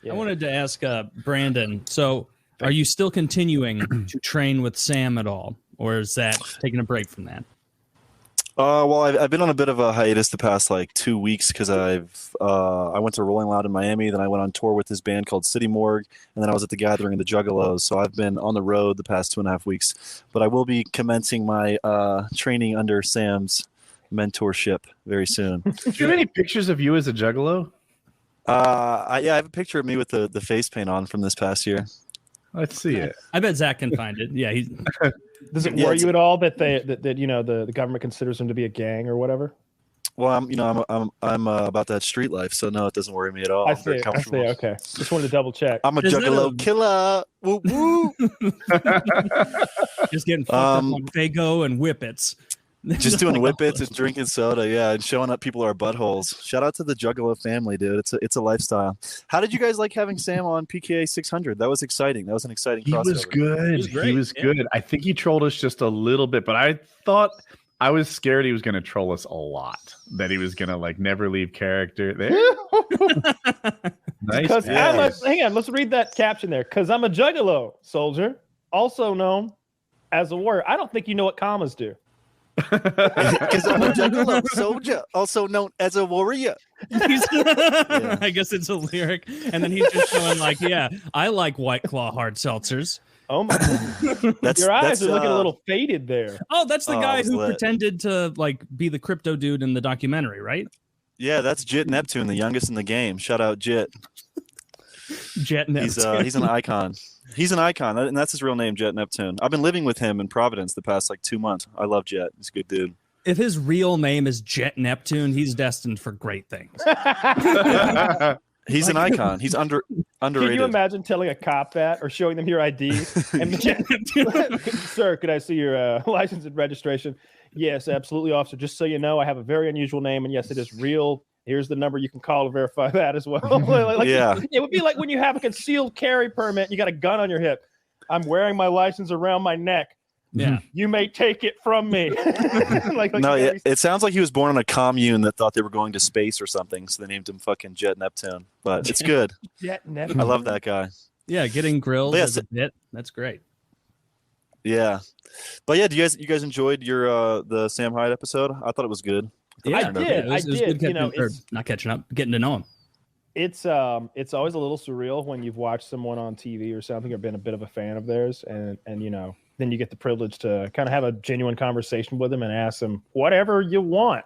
Yeah. I wanted to ask Brandon. So, are you still continuing to train with Sam at all, or is that taking a break from that? Well, I've been on a bit of a hiatus the past like 2 weeks because I went to Rolling Loud in Miami, then I went on tour with this band called City Morgue, and then I was at the Gathering of the Juggalos. So I've been on the road the past 2.5 weeks, but I will be commencing my training under Sam's mentorship very soon. Do you have any pictures of you as a Juggalo? I have a picture of me with the face paint on from this past year. Let's see it. I bet Zach can find it. Yeah, he's. Does it worry you at all that the government considers them to be a gang or whatever? Well, I'm about that street life, so no, it doesn't worry me at all. I see. Okay, just wanted to double check. I'm a Juggalo killer. Woo woo. Just getting fucked up on Fago and Whippets. Just doing whippets and drinking soda, yeah, and showing up people are buttholes. Shout out to the Juggalo family, dude. It's a lifestyle. How did you guys like having Sam on PKA 600? That was exciting. That was an exciting crossover. He was good. He was good. I think he trolled us just a little bit, but I thought I was scared he was going to troll us a lot. That he was going to like never leave character. Nice. Hang on, let's read that caption there. Because I'm a Juggalo soldier, also known as a warrior. I don't think you know what commas do. Because I'm a Juggalo soldier, also known as a warrior. I guess it's a lyric, and then he's just going like, "Yeah, I like White Claw hard seltzers." Oh my God. Your eyes are looking a little faded there. Oh, that's the guy who pretended to like be the crypto dude in the documentary, right? Yeah, that's Jit Neptune, the youngest in the game. Shout out Jit. Jet Neptune. He's an icon. He's an icon, and that's his real name, Jet Neptune. I've been living with him in Providence the past like 2 months. I love Jet. He's a good dude. If his real name is Jet Neptune, he's destined for great things. He's an icon. He's underrated. Can you imagine telling a cop that or showing them your ID? And Jet Neptune, sir, could I see your license and registration? Yes, absolutely, officer. Just so you know, I have a very unusual name, and yes, it is real. Here's the number you can call to verify that as well. Yeah. It would be like when you have a concealed carry permit and you got a gun on your hip. I'm wearing my license around my neck. Yeah. You may take it from me. It sounds like he was born on a commune that thought they were going to space or something, so they named him fucking Jet Neptune. But it's good. Jet Neptune. I love that guy. Yeah, getting grilled as a bit. That's great. Yeah. But yeah, you guys enjoyed your the Sam Hyde episode? I thought it was good. Yeah, I did. It was good not catching up, getting to know him. It's always a little surreal when you've watched someone on TV or something or been a bit of a fan of theirs, and then you get the privilege to kind of have a genuine conversation with them and ask them whatever you want,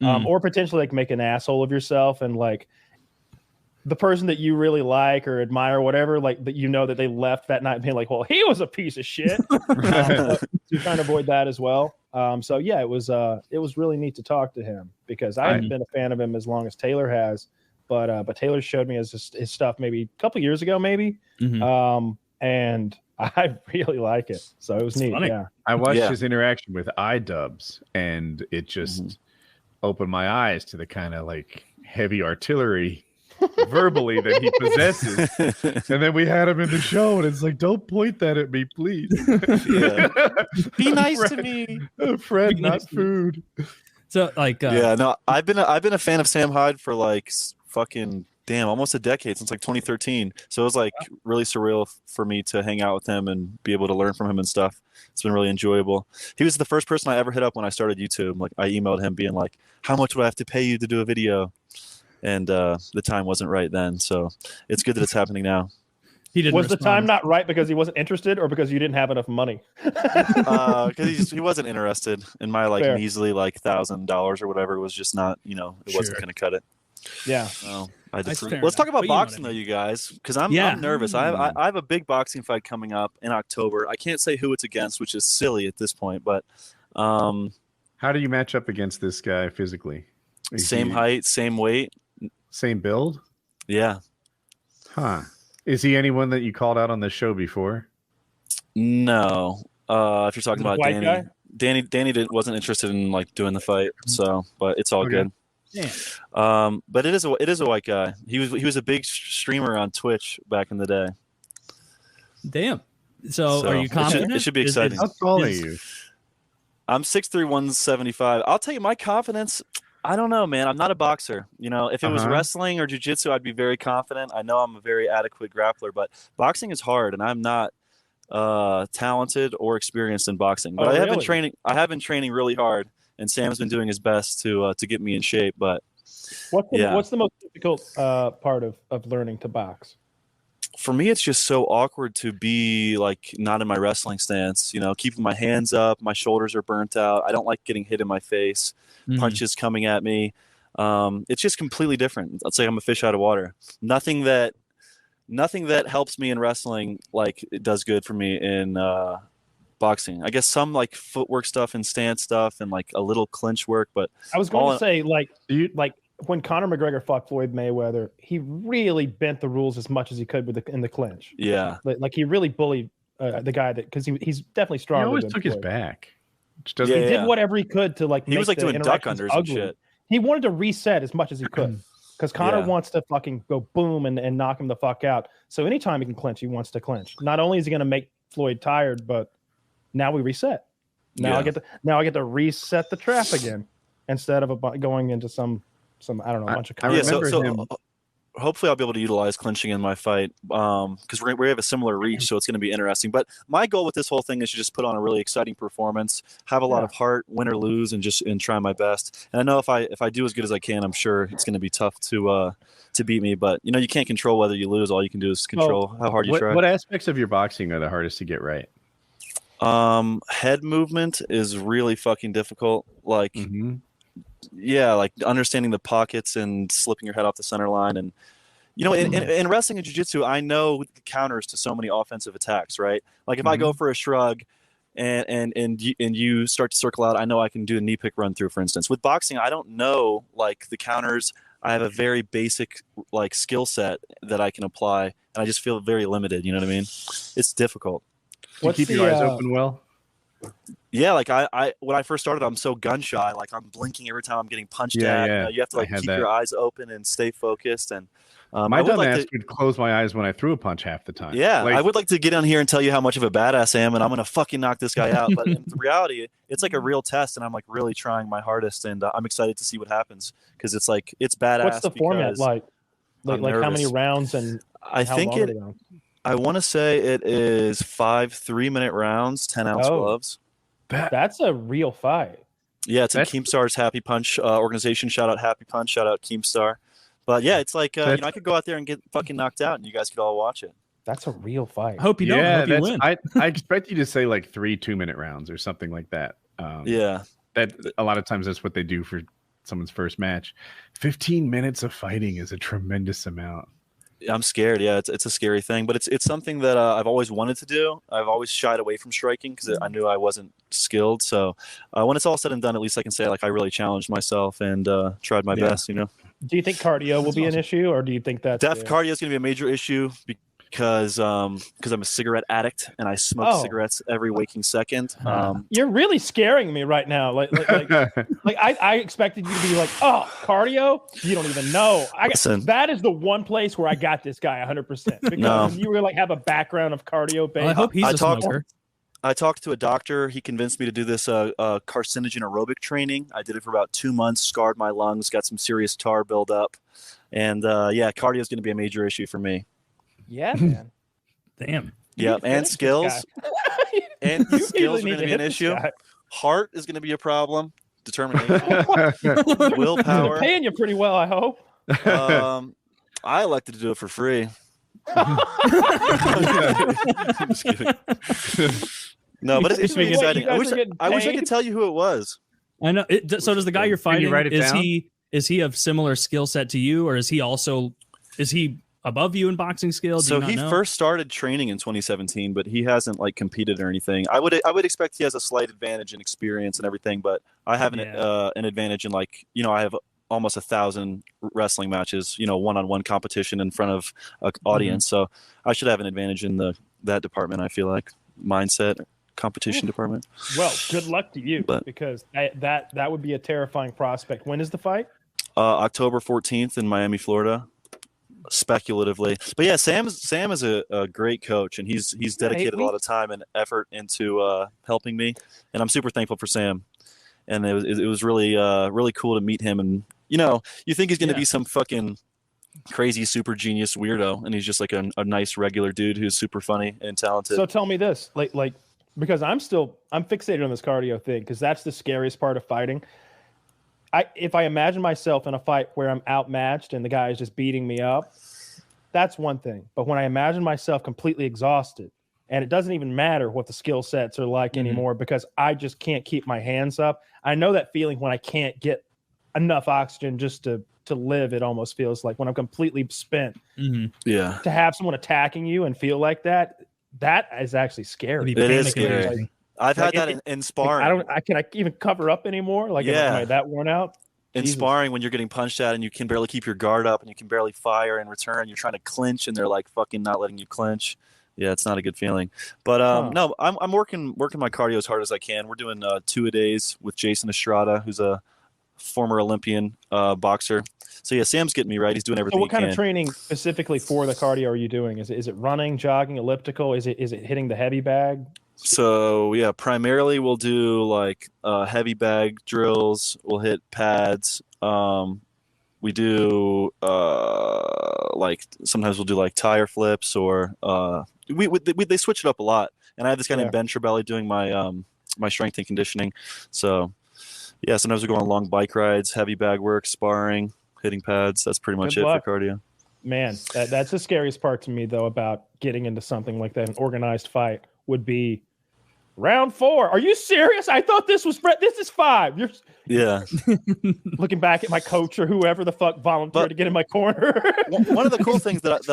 or potentially like make an asshole of yourself and like the person that you really like or admire, or whatever, like that that they left that night being like, well, he was a piece of shit. So you're trying to avoid that as well. So yeah, it was really neat to talk to him because I haven't been a fan of him as long as Taylor has, but Taylor showed me his stuff maybe a couple years ago, maybe. And I really like it. So it was neat. Funny. Yeah. I watched his interaction with iDubbbz, and it just opened my eyes to the kind of like heavy artillery verbally that he possesses. And then we had him in the show, and it's like, don't point that at me, please. Be nice to me. Friend, not food. So like I've been a fan of Sam Hyde for like fucking almost a decade, since like 2013. So it was like really surreal for me to hang out with him and be able to learn from him and stuff. It's been really enjoyable. He was the first person I ever hit up when I started YouTube. Like I emailed him being like, how much would I have to pay you to do a video? And the time wasn't right then. So it's good that it's happening now. Was the time not right because he wasn't interested or because you didn't have enough money? Because he wasn't interested in my like measly like $1,000 or whatever. It was just not, it wasn't going to cut it. Yeah. So let's talk about boxing though, you guys, because I'm nervous. I have a big boxing fight coming up in October. I can't say who it's against, which is silly at this point, but how do you match up against this guy physically? Same height, same weight, same build? Yeah. Huh. Is he anyone that you called out on this show before? No. If you're talking about Danny wasn't interested in like doing the fight, so but it's all good. Yeah. But it is a white guy. He was a big streamer on Twitch back in the day. Damn. So are you confident? It should be exciting. How tall are you? I'm 6'3", 175. I'll tell you my confidence. I don't know, man. I'm not a boxer. You know, if it was Uh-huh. wrestling or jiu-jitsu, I'd be very confident. I know I'm a very adequate grappler, but boxing is hard, and I'm not talented or experienced in boxing. But Oh, I have been really? training. I have been training really hard, and Sam's been doing his best to get me in shape. But yeah. What's the most difficult part of learning to box? For me, it's just so awkward to be like not in my wrestling stance, you know, keeping my hands up, my shoulders are burnt out. I don't like getting hit in my face, punches coming at me. It's just completely different. It's like I'm a fish out of water. Nothing that helps me in wrestling like it does good for me in boxing. I guess some like footwork stuff and stance stuff and like a little clinch work, but I was going to say like when Conor McGregor fought Floyd Mayweather, he really bent the rules as much as he could in the clinch. Yeah, like he really bullied the guy because he's definitely He stronger. always than took Floyd. his back. Which He doesn't. did whatever he could to like. he was like doing duck unders and shit. He wanted to reset as much as he could because Conor wants to fucking go boom and knock him the fuck out. So anytime he can clinch, he wants to clinch. Not only is he going to make Floyd tired, but now we reset. Now I get to reset the trap again instead of going into some I don't know, a bunch of. I remember him. Hopefully I'll be able to utilize clinching in my fight because we have a similar reach, so it's going to be interesting. But my goal with this whole thing is to just put on a really exciting performance, have a lot of heart, win or lose, and try my best. And I know if I do as good as I can, I'm sure it's going to be tough to beat me. But you know, you can't control whether you lose. All you can do is control how hard you try. What aspects of your boxing are the hardest to get right? Head movement is really fucking difficult. Like. Yeah, like understanding the pockets and slipping your head off the center line. And, you know, in wrestling and jiu-jitsu, I know the counters to so many offensive attacks, right? Like if I go for a shrug and you start to circle out, I know I can do a knee pick run through, for instance. With boxing, I don't know, like, the counters. I have a very basic, like, skill set that I can apply, and I just feel very limited, you know what I mean? It's difficult. Do you keep your eyes open well? Yeah, like I when I first started, I'm so gun shy. Like I'm blinking every time I'm getting punched at. Yeah. You have to like keep your eyes open and stay focused. And my dumbass would close my eyes when I threw a punch half the time. Yeah, like, I would like to get on here and tell you how much of a badass I am, and I'm gonna fucking knock this guy out. But in reality, it's like a real test, and I'm like really trying my hardest, and I'm excited to see what happens because it's like it's badass. What's the format like? Like how many rounds and I think I want to say it is 5 3-minute rounds, 10-ounce gloves. That's a real fight. Yeah, it's a Keemstar's Happy Punch organization. Shout out Happy Punch. Shout out Keemstar. But yeah, it's like you know, I could go out there and get fucking knocked out, and you guys could all watch it. That's a real fight. I hope you don't. I hope you win. I expect you to say like 3 2-minute rounds or something like that. That a lot of times that's what they do for someone's first match. 15 minutes of fighting is a tremendous amount. I'm scared. Yeah, it's a scary thing, but it's something that I've always wanted to do. I've always shied away from striking because I knew I wasn't skilled. So when it's all said and done, at least I can say like I really challenged myself and tried my best. You know. Do you think cardio will be an issue, or do you think that cardio is going to be a major issue? Because I'm a cigarette addict and I smoke cigarettes every waking second. You're really scaring me right now. Like I expected you to be like, oh, cardio? You don't even know. That is the one place where I got this guy 100% because you really have a background of cardio. Well, I hope he's a smoker. I talked to a doctor. He convinced me to do this carcinogen aerobic training. I did it for about 2 months, scarred my lungs, got some serious tar buildup. And cardio is going to be a major issue for me. Yeah, man. Damn. Yeah, and skills. And skills are going to be an issue. Heart is going to be a problem. Determination. Willpower. They're paying you pretty well, I hope. I elected to do it for free. I'm just kidding. No, but it's really exciting. I wish I could tell you who it was. I know. So does the guy you're fighting, write it down? Is he of similar skill set to you, or is he above you in boxing skill? So he first started training in 2017, but he hasn't like competed or anything. I would expect he has a slight advantage in experience and everything, but I have an advantage in like, you know, I have almost 1,000 wrestling matches, you know, one-on-one competition in front of an audience. So I should have an advantage in that department. I feel like mindset competition department. Well, good luck to you because that would be a terrifying prospect. When is the fight? October 14th in Miami, Florida. Speculatively, but yeah, Sam is a great coach, and he's dedicated a lot of time and effort into helping me, and I'm super thankful for Sam. and it was really really cool to meet him. And you think he's going to be some fucking crazy super genius weirdo, and he's just like a nice regular dude who's super funny and talented. So tell me this, like because I'm fixated on this cardio thing, because that's the scariest part of fighting. If I imagine myself in a fight where I'm outmatched and the guy is just beating me up, that's one thing. But when I imagine myself completely exhausted, and it doesn't even matter what the skill sets are like anymore, because I just can't keep my hands up. I know that feeling when I can't get enough oxygen just to live. It almost feels like when I'm completely spent. Yeah. To have someone attacking you and feel like that is actually scary. It is scary. I've had that in sparring. Can I even cover up anymore? Like, am I that worn out? In sparring, when you're getting punched at and you can barely keep your guard up and you can barely fire in return, you're trying to clinch and they're like fucking not letting you clinch. Yeah, it's not a good feeling. But no, I'm working my cardio as hard as I can. We're doing 2-a-days with Jason Estrada, who's a former Olympian boxer. So yeah, Sam's getting me right. He's doing everything. So what kind of training specifically for the cardio are you doing? Is it running, jogging, elliptical? Is it hitting the heavy bag? So yeah, primarily we'll do like heavy bag drills. We'll hit pads. We do like sometimes we'll do like tire flips, or they switch it up a lot. And I have this guy named Ben Trebelli doing my my strength and conditioning. So yeah, sometimes we go on long bike rides, heavy bag work, sparring, hitting pads. That's pretty much it for cardio. Man, that's the scariest part to me though about getting into something like that. An organized fight would be round 4. Are you serious? I thought this was this is 5. You're looking back at my coach or whoever the fuck volunteered to get in my corner. One of the cool things that's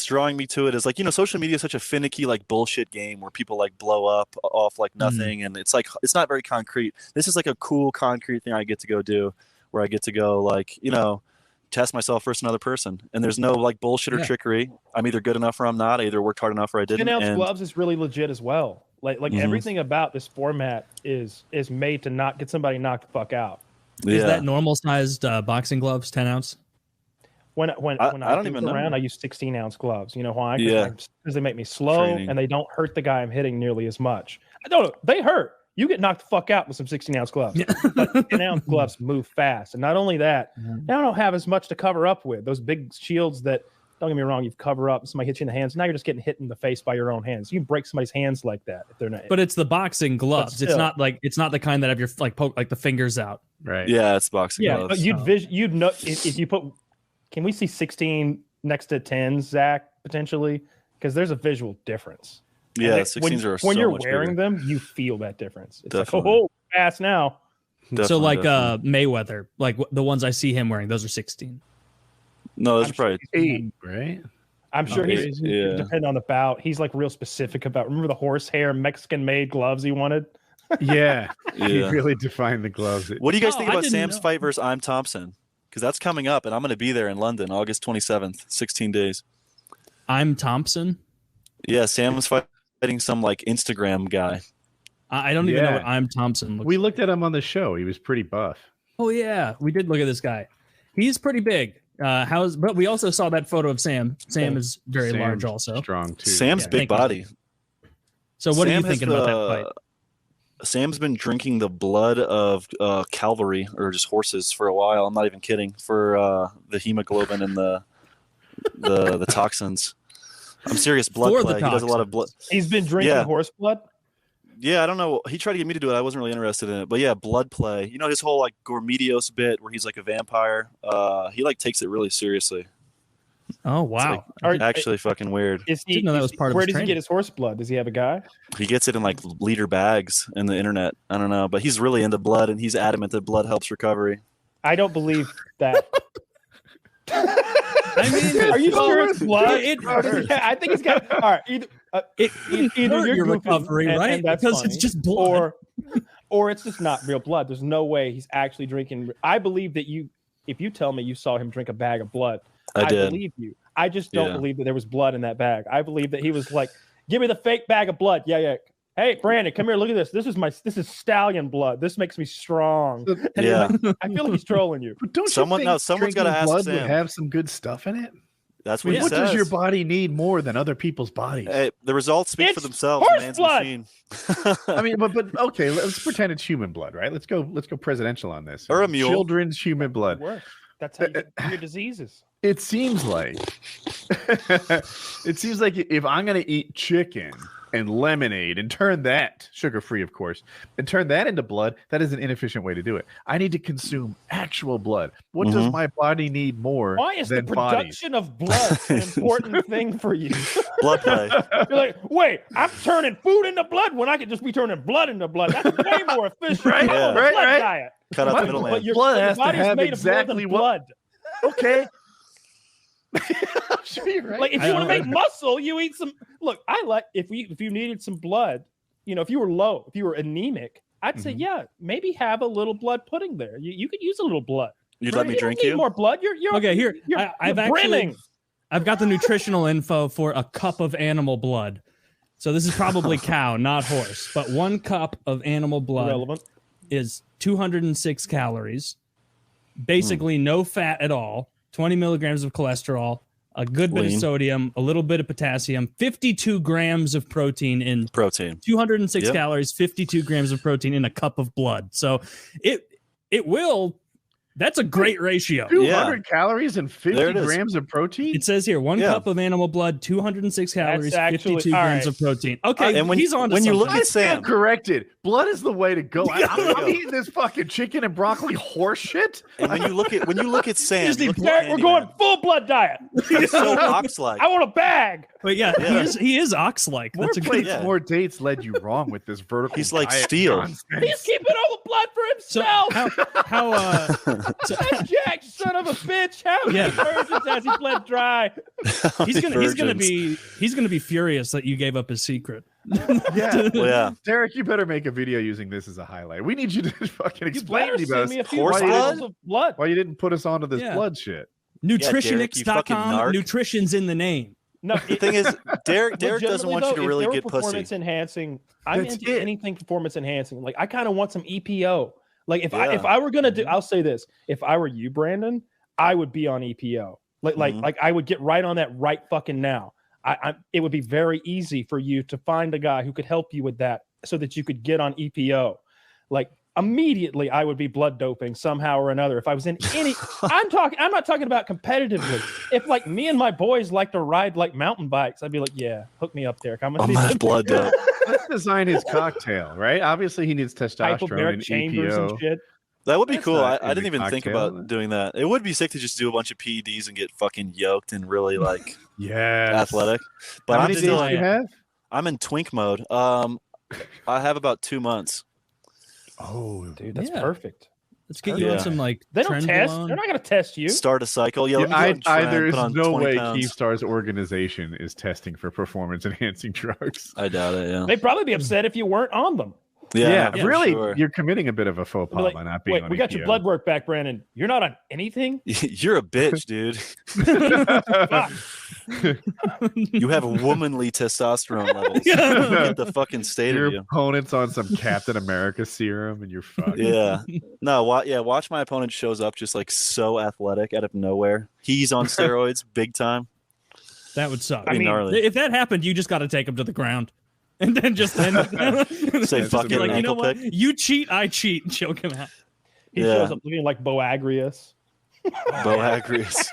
drawing me to it is, like, social media is such a finicky, like, bullshit game where people like blow up off like nothing, and it's like it's not very concrete. This is like a cool concrete thing I get to go do, where I get to go, like, test myself versus another person, and there's no like bullshit or trickery. I'm either good enough or I'm not. I either worked hard enough or I didn't. 10-ounce gloves is really legit as well. Like everything about this format is made to not get somebody knocked the fuck out. Is that normal sized boxing gloves, 10-ounce? When I don't even around, know. I use 16-ounce gloves. You know why? Because they make me slow and they don't hurt the guy I'm hitting nearly as much. They hurt. You get knocked the fuck out with some 16-ounce gloves. But 10-ounce gloves move fast. And not only that, they don't have as much to cover up with. Those big shields that, don't get me wrong, you cover up, somebody hits you in the hands. Now you're just getting hit in the face by your own hands. You can break somebody's hands like that if they're not. But it's the boxing gloves. It's not the kind that have your poke like the fingers out. Right. Yeah, it's boxing gloves. But you'd know if you put. Can we see 16 next to 10, Zach, potentially? Because there's a visual difference. Yeah, 16s are when so you're much wearing bigger. them, you feel that difference. It's Definitely. like, fast now. So like Mayweather, like the ones I see him wearing, those are 16. No, those are probably 8, right? I'm sure he's depending on the bout. He's like real specific about. Remember the horsehair Mexican-made gloves he wanted? Yeah. He really defined the gloves. What do you guys think about Sam's fight versus I'm Thompson? Because that's coming up, and I'm going to be there in London, August 27th, 16 days. I'm Thompson? Yeah, Sam's fighting some like Instagram guy. I don't even know what I'm Thompson looks We looked at him on the show. He was pretty buff. Oh yeah, we did look at this guy. He's pretty big. But we also saw that photo of Sam. Sam is very large also. Strong too. Sam's big body. So what are you thinking about that fight? Sam's been drinking the blood of cavalry, or just horses, for a while. I'm not even kidding. For the hemoglobin and the toxins. I'm serious. Blood play. He does a lot of blood. He's been drinking horse blood? Yeah, I don't know. He tried to get me to do it. I wasn't really interested in it. But yeah, blood play. You know his whole like Gormedios bit where he's like a vampire? He like takes it really seriously. Oh, wow. Like, actually fucking weird. Didn't know that was part of Where his does training. he get his horse blood? Does he have a guy? He gets it in like liter bags in the internet. I don't know. But he's really into blood, and he's adamant that blood helps recovery. I don't believe that. I mean, are you sure it's blood? I think it's got. All right, either your recovery, right? And that's because funny, it's just blood, or it's just not real blood. There's no way he's actually drinking. I believe that if you tell me you saw him drink a bag of blood, I believe you. I just don't believe that there was blood in that bag. I believe that he was like, "Give me the fake bag of blood." Yeah. Hey, Brandon, come here. Look at this. This is stallion blood. This makes me strong. Yeah. I feel like he's trolling you. But don't someone's got to ask blood Sam. would have some good stuff in it? That's what he What says. does your body need more than other people's bodies? Hey, the results speak It's for themselves. horse Man's blood. machine. I mean, but okay, let's pretend it's human blood, right? Let's go presidential on this. Or a mule. Children's human blood. Work. That's how you get your diseases. It seems like if I'm gonna eat chicken and lemonade and turn that sugar-free, of course, and turn that into blood, that is an inefficient way to do it. I need to consume actual blood. What does my body need more? Why is the than bodies? production of blood an important thing for you? Blood play. You're like, wait, I'm turning food into blood when I could just be turning blood into blood. That's way more efficient. Right, I'm on a right, blood right. diet. Cut out What? the middleman. But your Blood has to body's have made of more than exactly what- blood. Okay. I'm sure you're right. Like if you want to make muscle, you eat some. Look, I like if you needed some blood, if you were low, if you were anemic, I'd say maybe have a little blood pudding there. You could use a little blood. You'd let me You drink don't need you? more blood. You're Okay, here I've brimming. I've got the nutritional info for a cup of animal blood. So this is probably cow, not horse, but 1 cup of animal blood Irrelevant. is 206 calories, basically no fat at all, 20 milligrams of cholesterol, a good bit of Lean. sodium, a little bit of potassium, 52 grams of protein in Protein. 206 Yep. calories, 52 grams of protein in a cup of blood. So it will. That's a great ratio. 200 calories and There 50 it is. grams of protein. It says here 1 cup of animal blood, 206 calories, That's actually- 52 all grams right. of protein. Okay, And when he's on to you look something. at Sam, Corrected. Blood is the way to go. I'm eating this fucking chicken and broccoli horse shit. and when you look at Sam, Just you need look at We're going Candyman. full blood diet. He's so ox-like. I want a bag. But yeah, Yeah. he is ox-like. More That's a good. plates, Yeah. more dates led you wrong with this vertical. He's like diet steel. nonsense. He's keeping all the blood for So himself. how That Jack, son of a bitch. How many Yeah. virgins has he bled dry? he's gonna Virgins. be furious that you gave up his secret. Yeah. Well, yeah. Derek, you better make a video using this as a highlight. We need you to fucking You explain better to send us me a few horse bottles blood? of blood. why you didn't put us onto this Yeah. blood shit. Derek, you fucking Nutritionix.com. narc. Nutrition's in the name. No, The thing is, Derek doesn't want you to really get pussy. performance enhancing. I'm That's into it. anything performance enhancing. Like I kind of want some EPO. Like if Yeah. I were gonna do, I'll say this: if I were you, Brandon, I would be on EPO. Like I would get right on that right fucking now. It would be very easy for you to find a guy who could help you with that, so that you could get on EPO. Like immediately, I would be blood doping somehow or another. If I was in any, I'm not talking about competitively. If like me and my boys like to ride like mountain bikes, I'd be like, yeah, hook me up there. I'm gonna I'm be not blood dope. Let's design his cocktail, right? Obviously, he needs testosterone hyperbaric and chambers and EPO. shit. That would be That's cool. I not didn't every even think cocktail. about doing that. It would be sick to just do a bunch of PEDs and get fucking yoked and really like Yeah. athletic. But How I'm many still days do you have? I'm in twink mode. I have about 2 months. Oh, Dude, that's Yeah. perfect. Let's get you Yeah. on some like They don't test. Trenbolone. They're not gonna test you. Start a cycle. Yeah, let me go and try and there is put on no 20 way pounds. Keemstar's organization is testing for performance enhancing drugs. I doubt it. Yeah. They'd probably be upset if you weren't on them. Yeah, yeah, really, sure. you're committing a bit of a faux They'd pas be like, by not being wait, on we got your EPO. blood work back, Brandon. You're not on anything. You're a bitch, dude. Fuck. You have womanly testosterone levels. Yeah. Look at the fucking state Your of you. opponent's on some Captain America serum, and you're fucked. Yeah. No, watch my opponent shows up just like so athletic out of nowhere. He's on steroids big time. That would suck. I mean, gnarly. if that happened, you just got to take him to the ground, and then Say just fucking be like, you know ankle what? pick. You cheat, I cheat, and choke him out. He Yeah. shows up looking like Boagrius. Boagrius.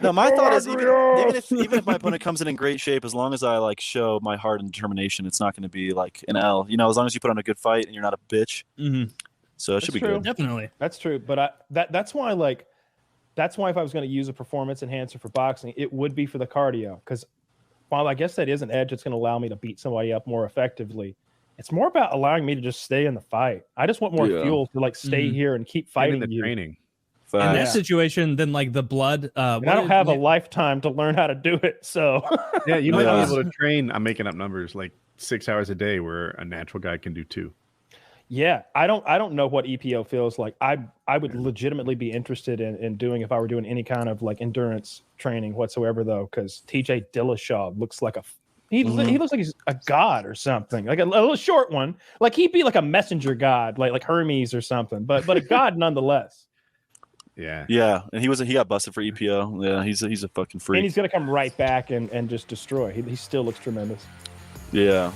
No, my thought is even if my opponent comes in great shape, as long as I like show my heart and determination, it's not going to be like an L. You know, as long as you put on a good fight and you're not a bitch. Mm-hmm. So it should be That's true. good. Definitely. That's true, but that's why if I was going to use a performance enhancer for boxing, it would be for the cardio. Because while I guess that is an edge, it's going to allow me to beat somebody up more effectively. It's more about allowing me to just stay in the fight. I just want more Yeah. fuel to like stay Mhm. here and keep And fighting in the you. training. In that Yeah. situation, then like the blood. And I don't have a lifetime to learn how to do it, so Yeah, you might Yeah. be able to train. I'm making up numbers like 6 hours a day, where a natural guy can do 2. yeah. I don't know what EPO feels like. I would legitimately be interested in doing if I were doing any kind of like endurance training whatsoever, though, because TJ Dillashaw looks like he looks like he's a god or something, like a little short one. Like he'd be like a messenger god, like Hermes or something, but a god nonetheless. Yeah. Yeah, and he got busted for EPO. Yeah, he's a fucking freak. And he's gonna come right back and just destroy. He still looks tremendous. Yeah.